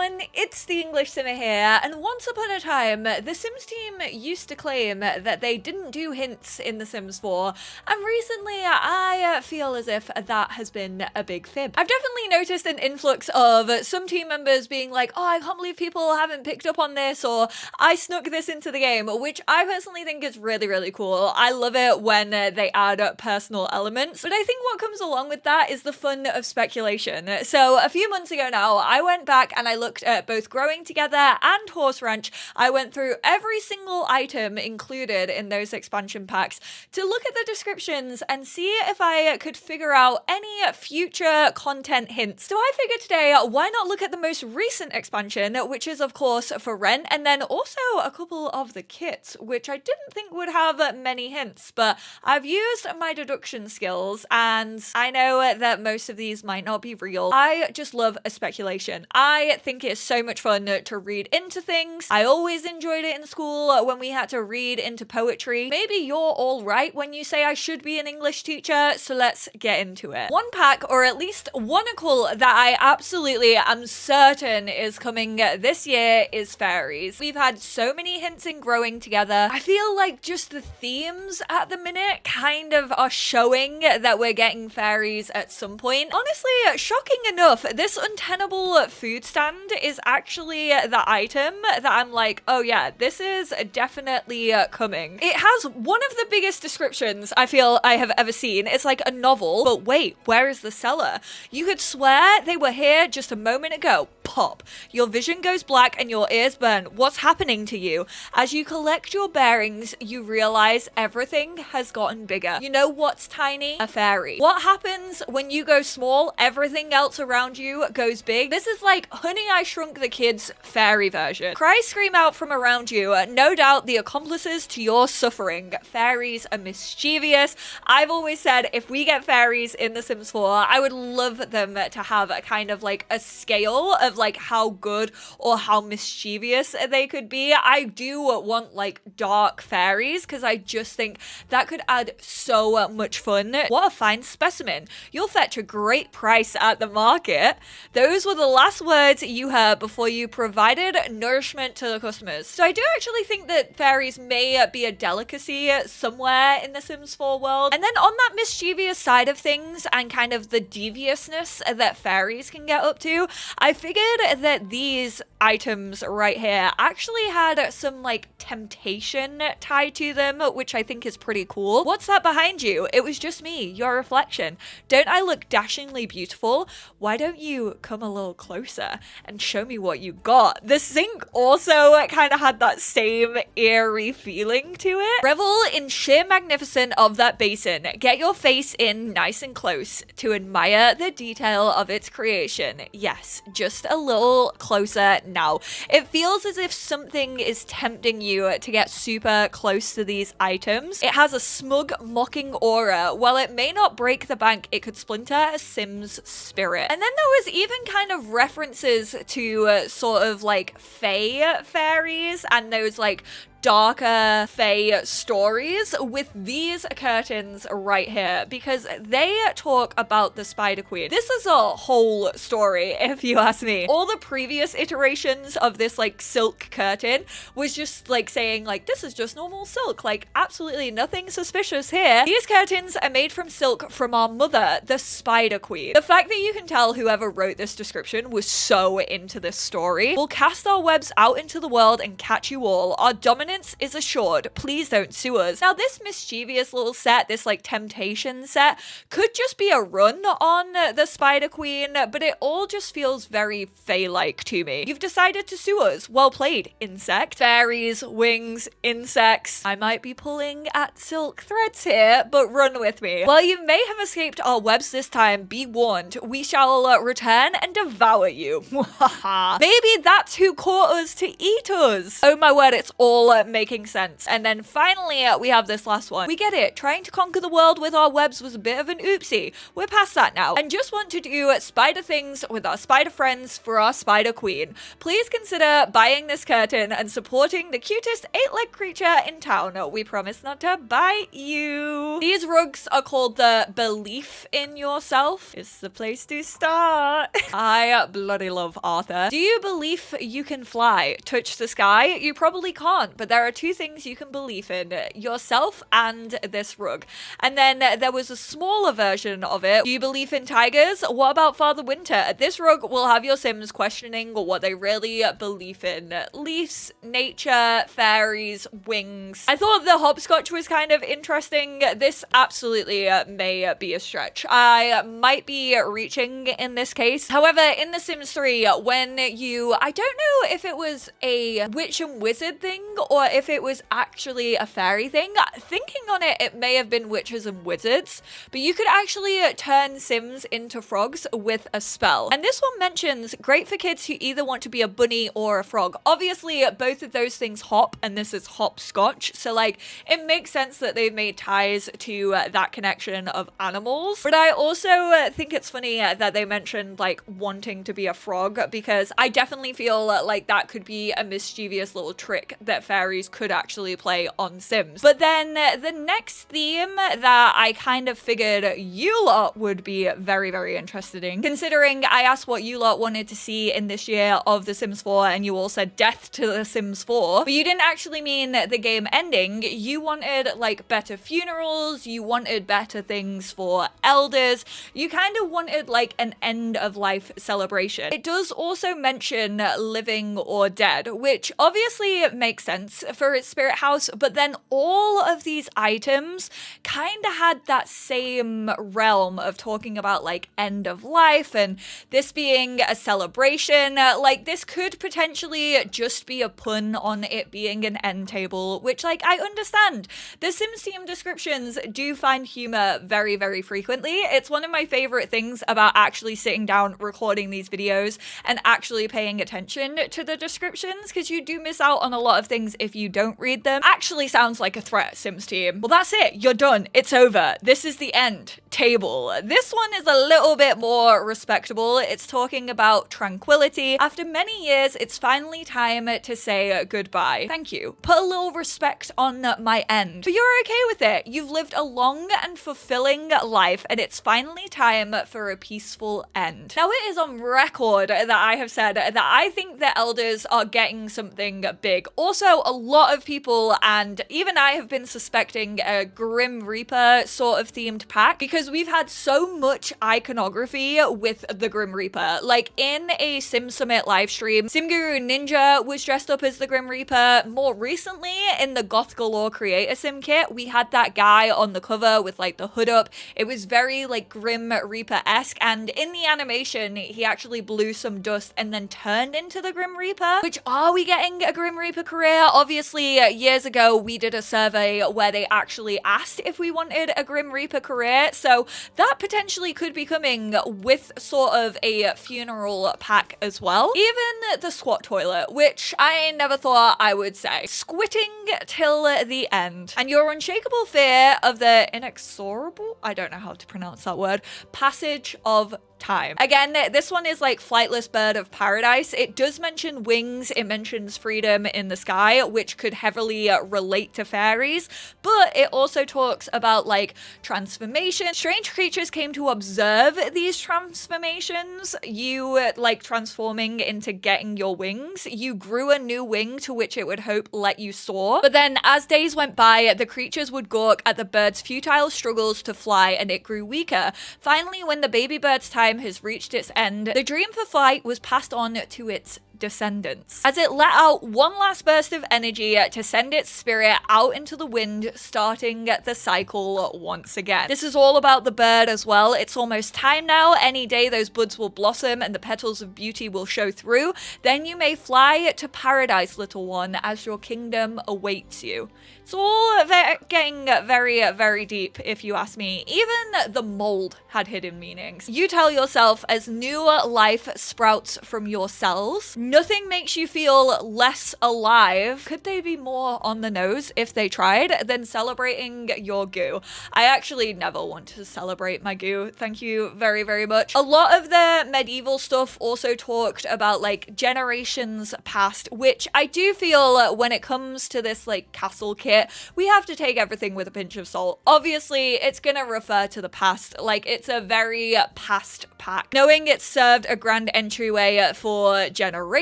everyone, it's the English Simmer here, and once upon a time, the Sims team used to claim that they didn't do hints in The Sims 4, and recently I feel as if that has been a big fib. I've definitely noticed an influx of some team members being like, oh, I can't believe people haven't picked up on this, or I snuck this into the game, which I personally think is really, really cool. I love it when they add personal elements, but I think what comes along with that is the fun of speculation. So a few months ago now, I went back and I looked at both Growing Together and Horse Ranch. I went through every single item included in those expansion packs to look at the descriptions and see if I could figure out any future content hints. So I figured today, why not look at the most recent expansion, which is of course for rent, and then also a couple of the kits, which I didn't think would have many hints, but I've used my deduction skills and I know that most of these might not be real. I just love a speculation. I think it's so much fun to read into things. I always enjoyed it in school when we had to read into poetry. Maybe you're all right when you say I should be an English teacher, so let's get into it. One pack, or at least one that I absolutely am certain is coming this year is Fairies. We've had so many hints in Growing Together. I feel like just the themes at the minute kind of are showing that we're getting Fairies at some point. Honestly, shocking enough, this untenable food stand is actually the item that I'm like, oh yeah, this is definitely coming. It has one of the biggest descriptions I feel I have ever seen. It's like a novel, but wait, where is the seller? You could swear they were here just a moment ago. Pop. Your vision goes black and your ears burn. What's happening to you? As you collect your bearings, you realize everything has gotten bigger. You know what's tiny? A fairy. What happens when you go small? Everything else around you goes big. This is like Honey, I Shrunk the Kids fairy version. Cries scream out from around you, no doubt the accomplices to your suffering. Fairies are mischievous. I've always said if we get fairies in The Sims 4, I would love them to have a kind of like a scale of like how good or how mischievous they could be. I do want like dark fairies because I just think that could add so much fun. What a fine specimen. You'll fetch a great price at the market. Those were the last words you heard before you provided nourishment to the customers. So I do actually think that fairies may be a delicacy somewhere in the Sims 4 world. And then on that mischievous side of things and kind of the deviousness that fairies can get up to, I figured that these items right here actually had some like temptation tied to them, which I think is pretty cool. What's that behind you? It was just me, your reflection. Don't I look dashingly beautiful? Why don't you come a little closer and show me what you got? The sink also kind of had that same eerie feeling to it. Revel in sheer magnificence of that basin. Get your face in nice and close to admire the detail of its creation. Yes, just a little closer now. It feels as if something is tempting you to get super close to these items. It has a smug, mocking aura. While it may not break the bank, it could splinter a Sim's spirit. And then there was even kind of references to sort of like fae fairies and those like darker fae stories with these curtains right here, because they talk about the Spider Queen. This is a whole story, if you ask me. All the previous iterations of this like silk curtain was just like saying like, this is just normal silk, like absolutely nothing suspicious here. These curtains are made from silk from our mother, the Spider Queen. The fact that you can tell whoever wrote this description was so into this story. We'll cast our webs out into the world and catch you all. Our dominance is assured. Please don't sue us. Now, this mischievous little set, this like temptation set, could just be a run on the Spider Queen, but it all just feels very fae-like to me. You've decided to sue us. Well played, insect. Fairies, wings, insects. I might be pulling at silk threads here, but run with me. While you may have escaped our webs this time, be warned. We shall return and devour you. Maybe that's who caught us to eat us. Oh my word, it's all all making sense. And then finally, we have this last one. We get it. Trying to conquer the world with our webs was a bit of an oopsie. We're past that now and just want to do spider things with our spider friends for our spider queen. Please consider buying this curtain and supporting the cutest 8-legged creature in town. We promise not to bite you. These rugs are called the Belief in Yourself. It's the place to start. I bloody love Arthur. Do you believe you can fly? Touch the sky? You probably can't, but there are two things you can believe in: yourself and this rug. And then there was a smaller version of it. Do you believe in tigers? What about Father Winter? This rug will have your Sims questioning what they really believe in. Leaves, nature, fairies, wings. I thought the hopscotch was kind of interesting. This absolutely may be a stretch. I might be reaching in this case. However, in The Sims 3, when I don't know if it was a witch and wizard thing or if it was actually a fairy thing. Thinking on it, it may have been witches and wizards, but you could actually turn Sims into frogs with a spell. And this one mentions great for kids who either want to be a bunny or a frog. Obviously, both of those things hop, and this is hopscotch. So like, it makes sense that they've made ties to that connection of animals. But I also think it's funny that they mentioned like wanting to be a frog, because I definitely feel like that could be a mischievous little trick that fairies could actually play on Sims. But then the next theme that I kind of figured you lot would be very, very interested in, considering I asked what you lot wanted to see in this year of The Sims 4, and you all said death to The Sims 4, but you didn't actually mean the game ending. You wanted like better funerals, you wanted better things for elders, you kind of wanted like an end of life celebration. It does also mention living or dead, which obviously makes sense for its spirit house, but then all of these items kind of had that same realm of talking about like end of life, and this being a celebration. Like, this could potentially just be a pun on it being an end table, which like I understand. The Sims team descriptions do find humor very, very frequently. It's one of my favorite things about actually sitting down, recording these videos, and actually paying attention to the descriptions, because you do miss out on a lot of things if you don't read them. Actually sounds like a threat, Sims team. Well, that's it. You're done. It's over. This is the end table. This one is a little bit more respectable. It's talking about tranquility. After many years, it's finally time to say goodbye. Thank you. Put a little respect on my end. But you're okay with it. You've lived a long and fulfilling life, and it's finally time for a peaceful end. Now, it is on record that I have said that I think the elders are getting something big. Also, a lot of people, and even I, have been suspecting a Grim Reaper sort of themed pack, because we've had so much iconography with the Grim Reaper. Like, in a Sim Summit livestream, Simguru Ninja was dressed up as the Grim Reaper. More recently, in the Goth Galore Creator Sim kit, we had that guy on the cover with like the hood up. It was very like Grim Reaper-esque, and in the animation, he actually blew some dust and then turned into the Grim Reaper. Which, are we getting a Grim Reaper career? Obviously, years ago, we did a survey where they actually asked if we wanted a Grim Reaper career, so that potentially could be coming with sort of a funeral pack as well. Even the squat toilet, which I never thought I would say. Squitting till the end. And your unshakable fear of the inexorable, I don't know how to pronounce that word, passage of time. Again, this one is like flightless bird of paradise. It does mention wings, it mentions freedom in the sky, which could heavily relate to fairies, but it also talks about like transformation. Strange creatures came to observe these transformations. You like transforming into getting your wings. You grew a new wing to which it would hope let you soar. But then as days went by, the creatures would gawk at the bird's futile struggles to fly, and it grew weaker. Finally, when the baby bird's time has reached its end, the dream for flight was passed on to its descendants, as it let out one last burst of energy to send its spirit out into the wind, starting the cycle once again. This is all about the bird as well. It's almost time now. Any day those buds will blossom and the petals of beauty will show through. Then you may fly to paradise, little one, as your kingdom awaits you. It's all getting very, very deep, if you ask me. Even the mold had hidden meanings. You tell yourself, as new life sprouts from your cells, Nothing makes you feel less alive. Could they be more on the nose if they tried than celebrating your goo? I actually never want to celebrate my goo. Thank you very, very much. A lot of the medieval stuff also talked about like generations past, which I do feel when it comes to this like castle kit, we have to take everything with a pinch of salt. Obviously, it's gonna refer to the past. Like, it's a very past pack. Knowing it served a grand entryway for generations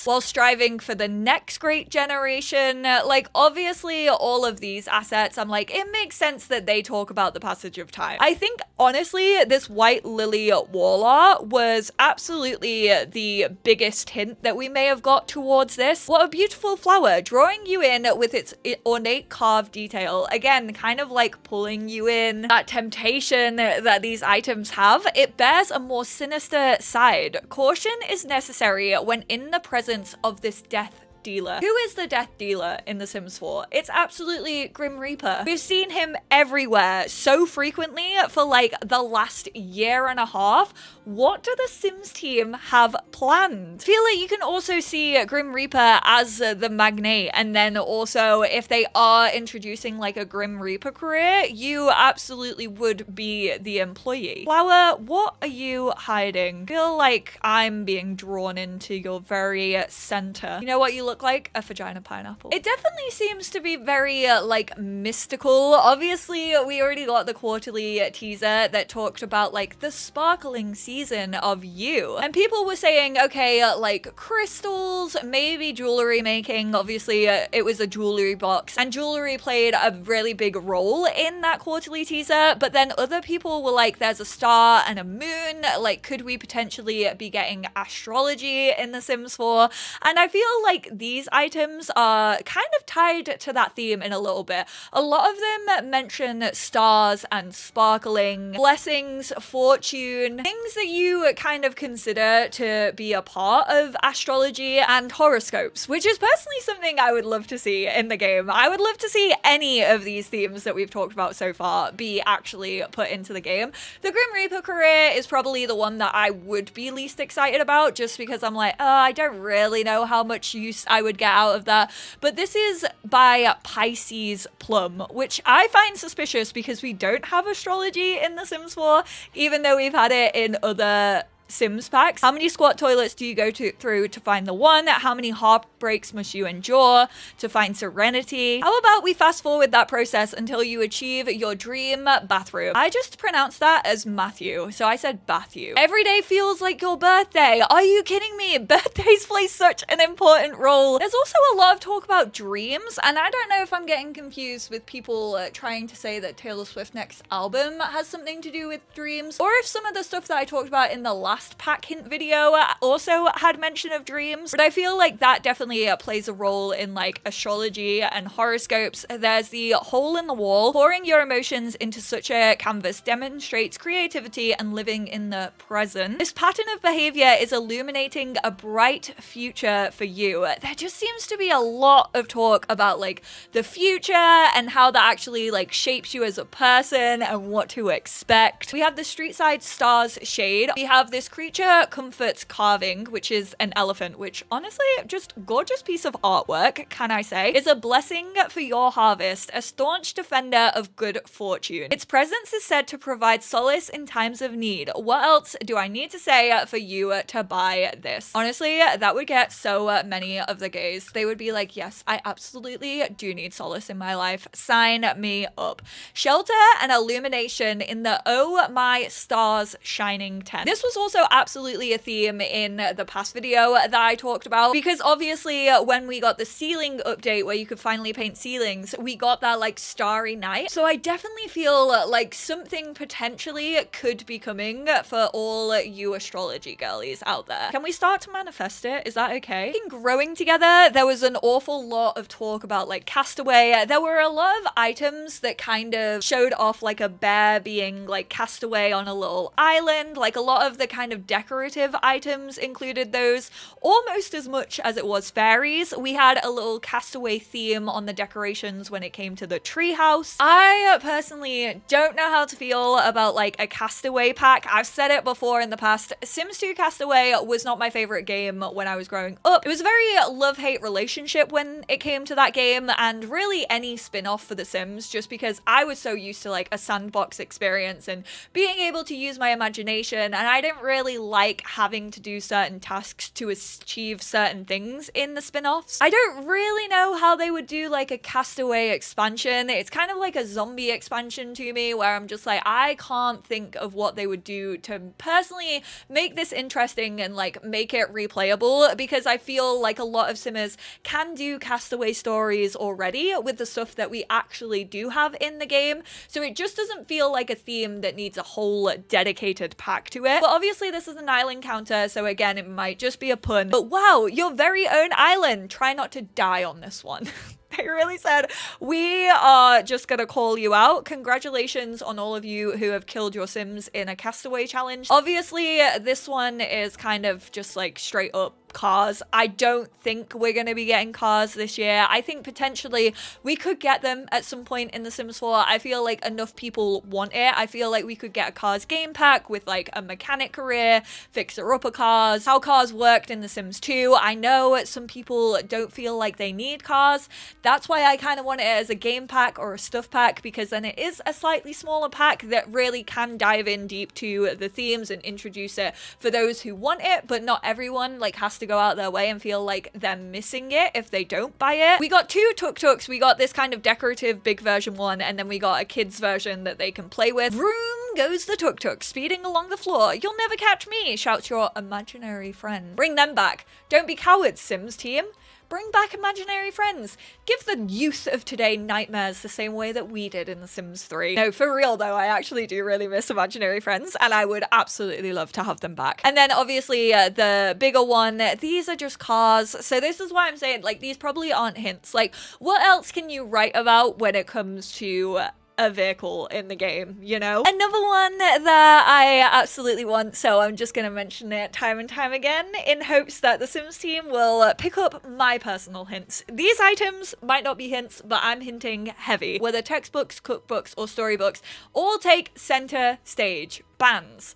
while striving for the next great generation. Like, obviously, all of these assets, I'm like, it makes sense that they talk about the passage of time. I think, honestly, this white lily wall art was absolutely the biggest hint that we may have got towards this. What a beautiful flower, drawing you in with its ornate carved detail. Again, kind of like pulling you in. That temptation that these items have, it bears a more sinister side. Caution is necessary when in the presence of this death dealer. Who is the death dealer in The Sims 4? It's absolutely Grim Reaper. We've seen him everywhere so frequently for like the last year and a half. What do the Sims team have planned? I feel like you can also see Grim Reaper as the magnate, and then also if they are introducing like a Grim Reaper career, you absolutely would be the employee. Flower, what are you hiding? I feel like I'm being drawn into your very center. You know what you look like? A vagina pineapple. It definitely seems to be very like mystical. Obviously, we already got the quarterly teaser that talked about like the sparkling season of you. And people were saying, okay, like crystals, maybe jewelry making. Obviously, it was a jewelry box and jewelry played a really big role in that quarterly teaser. But then other people were like, there's a star and a moon. Like, could we potentially be getting astrology in The Sims 4? And I feel like these items are kind of tied to that theme in a little bit. A lot of them mention stars and sparkling, blessings, fortune, things that you kind of consider to be a part of astrology and horoscopes, which is personally something I would love to see in the game. I would love to see any of these themes that we've talked about so far be actually put into the game. The Grim Reaper career is probably the one that I would be least excited about, just because I'm like, oh, I don't really know how much use I would get out of that. But this is by Pisces Plum, which I find suspicious because we don't have astrology in The Sims 4, even though we've had it in other Sims packs. How many squat toilets do you go through to find the one? How many heartbreaks must you endure to find serenity? How about we fast forward that process until you achieve your dream bathroom? I just pronounced that as Matthew, so I said Bathu. Every day feels like your birthday. Are you kidding me? Birthdays play such an important role. There's also a lot of talk about dreams, and I don't know if I'm getting confused with people trying to say that Taylor Swift's next album has something to do with dreams, or if some of the stuff that I talked about in the last pack hint video also had mention of dreams. But I feel like that definitely plays a role in like astrology and horoscopes. There's the hole in the wall. Pouring your emotions into such a canvas demonstrates creativity and living in the present. This pattern of behavior is illuminating a bright future for you. There just seems to be a lot of talk about like the future and how that actually like shapes you as a person and what to expect. We have the street side stars shade. We have this creature comforts carving, which is an elephant, which honestly, just gorgeous piece of artwork, can I say, is a blessing for your harvest, a staunch defender of good fortune. Its presence is said to provide solace in times of need. What else do I need to say for you to buy this? Honestly, that would get so many of the gays. They would be like, yes, I absolutely do need solace in my life. Sign me up. Shelter and illumination in the Oh My Stars Shining tent. This was also absolutely a theme in the past video that I talked about, because obviously when we got the ceiling update where you could finally paint ceilings, we got that like starry night. So I definitely feel like something potentially could be coming for all you astrology girlies out there. Can we start to manifest it? Is that okay? In Growing Together, there was an awful lot of talk about like Castaway. There were a lot of items that kind of showed off like a bear being like cast away on a little island, like a lot of the kind kind of decorative items included those almost as much as it was fairies. We had a little Castaway theme on the decorations when it came to the treehouse. I personally don't know how to feel about like a Castaway pack. I've said it before in the past. Sims 2 Castaway was not my favorite game when I was growing up. It was a very love-hate relationship when it came to that game, and really any spin-off for The Sims, just because I was so used to like a sandbox experience and being able to use my imagination, and I didn't really like having to do certain tasks to achieve certain things in the spin-offs. I don't really know how they would do like a Castaway expansion. It's kind of like a zombie expansion to me, where I'm just like, I can't think of what they would do to personally make this interesting and like make it replayable, because I feel like a lot of simmers can do Castaway stories already with the stuff that we actually do have in the game, so it just doesn't feel like a theme that needs a whole dedicated pack to it. But obviously this is an island counter, so again it might just be a pun, but wow, your very own island. Try not to die on this one. They really said, we are just gonna call you out. Congratulations on all of you who have killed your Sims in a Castaway challenge. Obviously, this one is kind of just like straight up cars. I don't think we're going to be getting cars this year. I think potentially we could get them at some point in The Sims 4. I feel like enough people want it. I feel like we could get a cars game pack with like a mechanic career, fixer-upper cars, how cars worked in The Sims 2. I know some people don't feel like they need cars. That's why I kind of want it as a game pack or a stuff pack, because then it is a slightly smaller pack that really can dive in deep to the themes and introduce it for those who want it, but not everyone like has to go out their way and feel like they're missing it if they don't buy it. We got two tuk-tuks. We got this kind of decorative big version one, and then we got a kids version that they can play with. Vroom goes the tuk-tuk, speeding along the floor. You'll never catch me, shouts your imaginary friend. Bring them back. Don't be cowards, Sims team. Bring back imaginary friends. Give the youth of today nightmares the same way that we did in The Sims 3. No, for real though, I actually do really miss imaginary friends, and I would absolutely love to have them back. And then obviously the bigger one, these are just cars. So this is why I'm saying, like, these probably aren't hints. Like, what else can you write about when it comes to a vehicle in the game, you know? Another one that I absolutely want, so I'm just gonna mention it time and time again in hopes that the Sims team will pick up my personal hints. These items might not be hints, but I'm hinting heavy. Whether textbooks, cookbooks, or storybooks, all take center stage. Bands,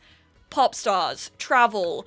pop stars, travel,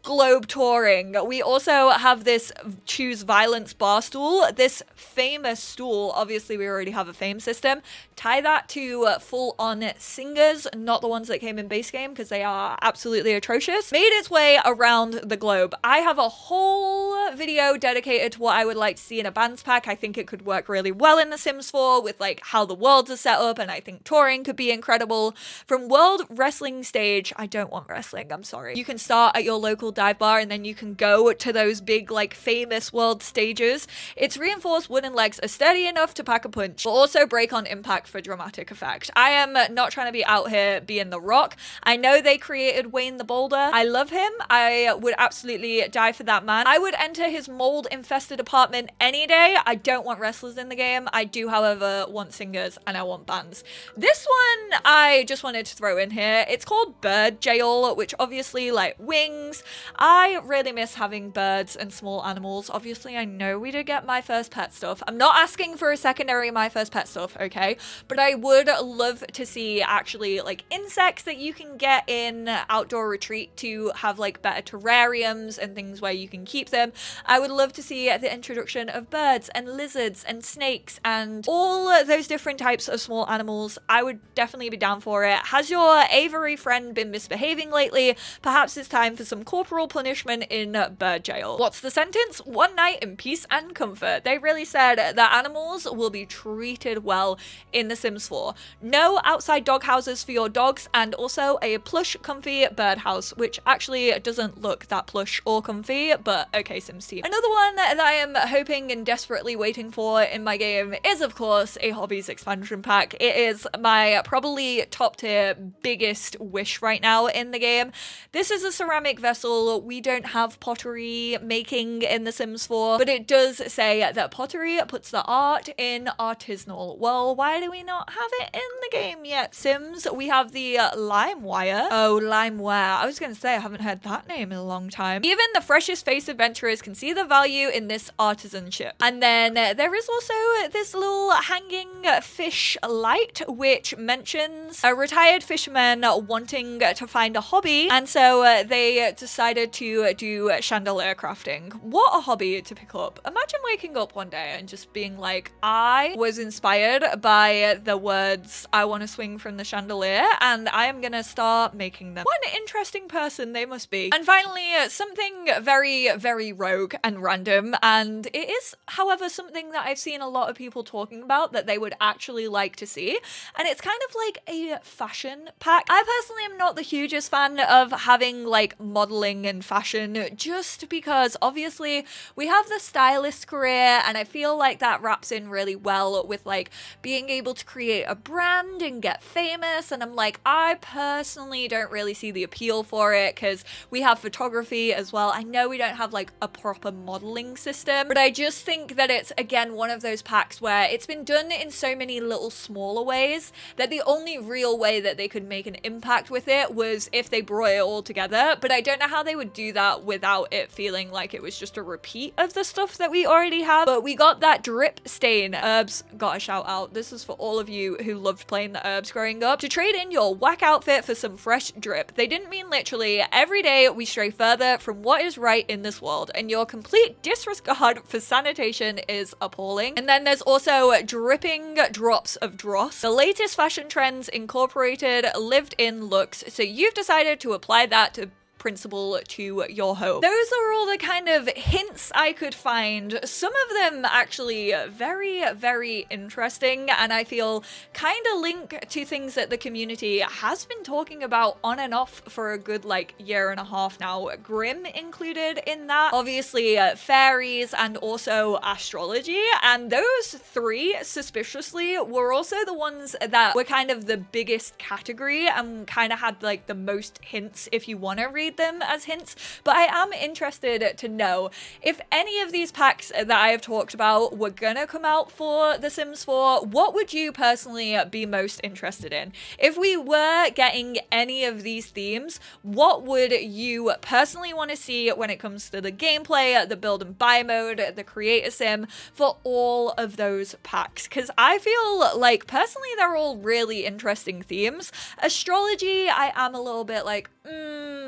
globe touring. We also have this choose violence bar stool, this famous stool. Obviously we already have a fame system. Tie that to full-on singers, not the ones that came in base game, because they are absolutely atrocious. Made its way around the globe. I have a whole video dedicated to what I would like to see in a bands pack. I think it could work really well in The Sims 4 with like how the worlds are set up, and I think touring could be incredible. From world wrestling stage, I don't want wrestling, I'm sorry. You can start at your local dive bar and then you can go to those big like famous world stages. Its reinforced wooden legs are sturdy enough to pack a punch, but also break on impact for dramatic effect. I am not trying to be out here being The Rock. I know they created Wayne the Boulder. I love him. I would absolutely die for that man. I would enter his mold infested apartment any day. I don't want wrestlers in the game. I do, however, want singers and I want bands. This one I just wanted to throw in here. It's called Bird Jail, which obviously like wings. I really miss having birds and small animals. Obviously, I know we did get My First Pet stuff. I'm not asking for a secondary My First Pet stuff, okay? But I would love to see actually like insects that you can get in Outdoor Retreat to have like better terrariums and things where you can keep them. I would love to see the introduction of birds and lizards and snakes and all those different types of small animals. I would definitely be down for it. Has your aviary friend been misbehaving lately? Perhaps it's time for some corporal punishment in Bird Jail. What's the sentence? One night in peace and comfort. They really said that animals will be treated well in The Sims 4. No outside dog houses for your dogs, and also a plush, comfy birdhouse, which actually doesn't look that plush or comfy, but okay, Sims team. Another one that I am hoping and desperately waiting for in my game is, of course, a Hobbies expansion pack. It is my probably top tier biggest wish right now in the game. This is a ceramic vessel example, we don't have pottery making in The Sims 4, but it does say that pottery puts the art in artisanal. Well, why do we not have it in the game yet, Sims? We have the LimeWire. Oh, LimeWire. I was going to say, I haven't heard that name in a long time. Even the freshest faced adventurers can see the value in this artisanship. And then there is also this little hanging fish light, which mentions a retired fisherman wanting to find a hobby. And so they decided to do chandelier crafting. What a hobby to pick up. Imagine waking up one day and just being like, I was inspired by the words, I want to swing from the chandelier, and I am gonna start making them. What an interesting person they must be. And finally, something very, very rogue and random, and it is, however, something that I've seen a lot of people talking about that they would actually like to see, and it's kind of like a fashion pack. I personally am not the hugest fan of having like modeling and fashion, just because obviously we have the stylist career, and I feel like that wraps in really well with like being able to create a brand and get famous, and I'm like, I personally don't really see the appeal for it because we have photography as well. I know we don't have like a proper modeling system, but I just think that it's again one of those packs where it's been done in so many little smaller ways that the only real way that they could make an impact with it was if they brought it all together, but I don't know how they would do that without it feeling like it was just a repeat of the stuff that we already have. But we got that drip stain. Herbs got a shout out. This is for all of you who loved playing the herbs growing up. To trade in your whack outfit for some fresh drip. They didn't mean literally. Every day we stray further from what is right in this world, and your complete disregard for sanitation is appalling. And then there's also dripping drops of dross. The latest fashion trends incorporated lived-in looks, so you've decided to apply that to principle to your home. Those are all the kind of hints I could find. Some of them actually very, very interesting, and I feel kind of link to things that the community has been talking about on and off for a good like year and a half now. Grimm included in that. Obviously fairies and also astrology, and those three suspiciously were also the ones that were kind of the biggest category and kind of had like the most hints if you want to read them as hints. But I am interested to know if any of these packs that I have talked about were gonna come out for The Sims 4, what would you personally be most interested in? If we were getting any of these themes, what would you personally want to see when it comes to the gameplay, the build and buy mode, the creator sim, for all of those packs? Because I feel like personally they're all really interesting themes. Astrology, I am a little bit like,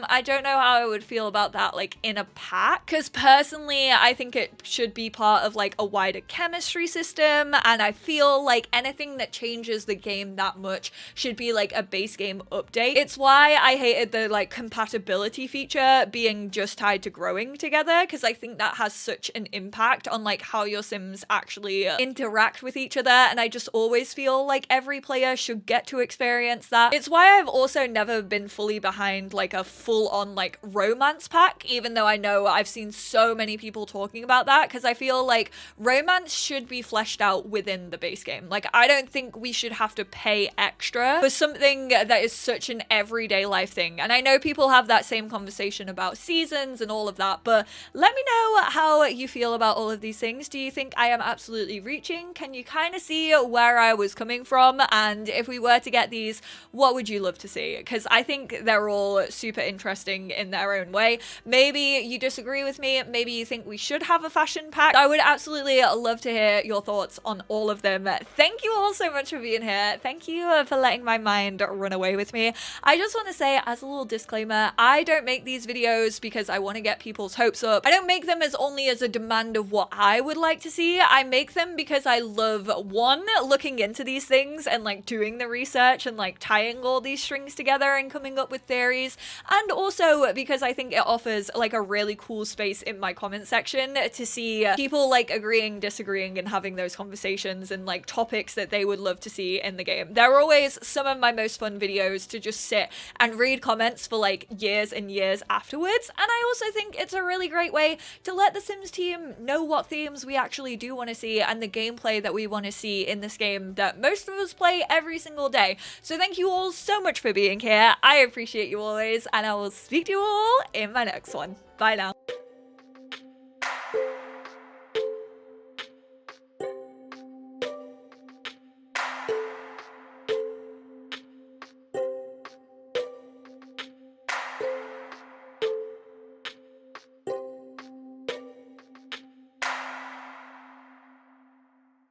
I don't know how I would feel about that like in a pack, because personally I think it should be part of like a wider chemistry system, and I feel like anything that changes the game that much should be like a base game update. It's why I hated the like compatibility feature being just tied to growing together, because I think that has such an impact on like how your sims actually interact with each other, and I just always feel like every player should get to experience that. It's why I've also never been fully behind like a full-on like romance pack, even though I know I've seen so many people talking about that, because I feel like romance should be fleshed out within the base game. Like I don't think we should have to pay extra for something that is such an everyday life thing. And I know people have that same conversation about seasons and all of that, but let me know how you feel about all of these things. Do you think I am absolutely reaching? Can you kind of see where I was coming from? And if we were to get these, what would you love to see? Because I think they're all super interesting in their own way. Maybe you disagree with me, maybe you think we should have a fashion pack. I would absolutely love to hear your thoughts on all of them. Thank you all so much for being here. Thank you for letting my mind run away with me. I just want to say, as a little disclaimer, I don't make these videos because I want to get people's hopes up. I don't make them as only as a demand of what I would like to see. I make them because I love, one, looking into these things and like doing the research and like tying all these strings together and coming up with theories, and also because I think it offers like a really cool space in my comment section to see people like agreeing, disagreeing, and having those conversations and like topics that they would love to see in the game. They're always some of my most fun videos to just sit and read comments for like years and years afterwards, and I also think it's a really great way to let the Sims team know what themes we actually do want to see and the gameplay that we want to see in this game that most of us play every single day. So thank you all so much for being here. I appreciate you always, and I will speak to you all in my next one. Bye now.